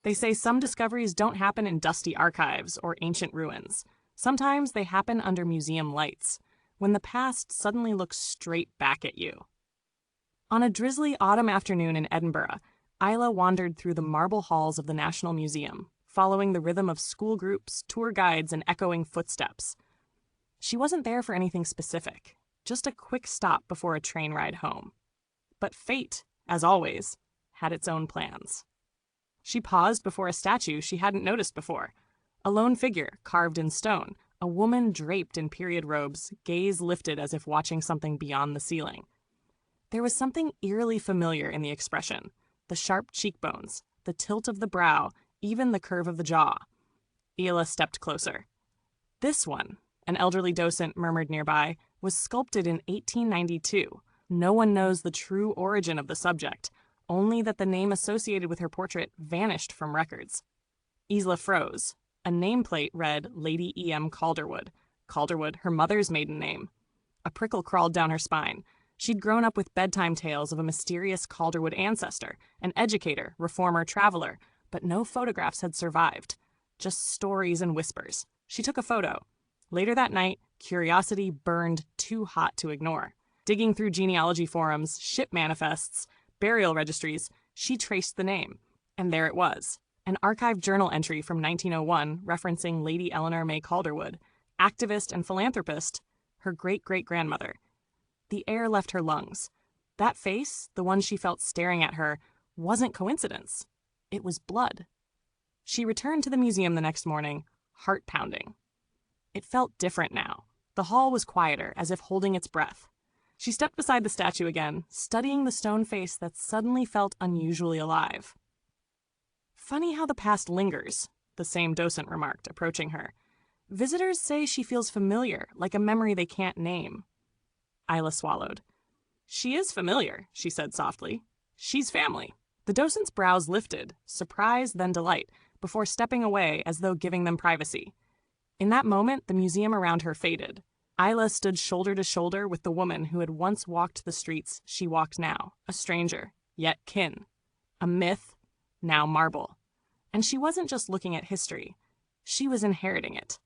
They say some discoveries don't happen in dusty archives or ancient ruins. Sometimes they happen under museum lights, when the past suddenly looks straight back at you. On a drizzly autumn afternoon in Edinburgh, Isla wandered through the marble halls of the National Museum, following the rhythm of school groups, tour guides, and echoing footsteps. She wasn't there for anything specific, just a quick stop before a train ride home. But fate, as always, had its own plans. She paused before a statue she hadn't noticed before. A lone figure, carved in stone, a woman draped in period robes, gaze lifted as if watching something beyond the ceiling. There was something eerily familiar in the expression, the sharp cheekbones, the tilt of the brow, even the curve of the jaw. Isla stepped closer. This one, an elderly docent murmured nearby, was sculpted in 1892. No one knows the true origin of the subject, only that the name associated with her portrait vanished from records. Isla froze. A nameplate read Lady E.M. Calderwood. Calderwood, her mother's maiden name. A prickle crawled down her spine. She'd grown up with bedtime tales of a mysterious Calderwood ancestor, an educator, reformer, traveler, but no photographs had survived. Just stories and whispers. She took a photo. Later that night, curiosity burned too hot to ignore. Digging through genealogy forums, ship manifests, burial registries, she traced the name. And there it was. An archived journal entry from 1901 referencing Lady Eleanor May Calderwood, activist and philanthropist, her great-great-grandmother. The air left her lungs. That face, the one she felt staring at her, wasn't coincidence. It was blood. She returned to the museum the next morning, heart pounding. It felt different now. The hall was quieter, as if holding its breath. She stepped beside the statue again, studying the stone face that suddenly felt unusually alive. Funny how the past lingers, the same docent remarked, approaching her. Visitors say she feels familiar, like a memory they can't name. Isla swallowed. She is familiar, she said softly. She's family. The docent's brows lifted, surprise then delight, before stepping away as though giving them privacy. In that moment, the museum around her faded. Isla stood shoulder to shoulder with the woman who had once walked the streets she walked now, a stranger, yet kin. A myth, now marble. And she wasn't just looking at history. She was inheriting it.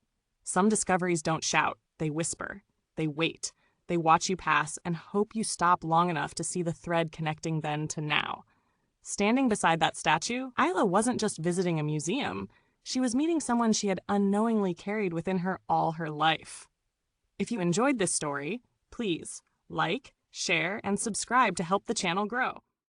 Some discoveries don't shout, they whisper. They wait. They watch you pass and hope you stop long enough to see the thread connecting then to now. Standing beside that statue, Isla wasn't just visiting a museum. She was meeting someone she had unknowingly carried within her all her life. If you enjoyed this story, please like, share, and subscribe to help the channel grow.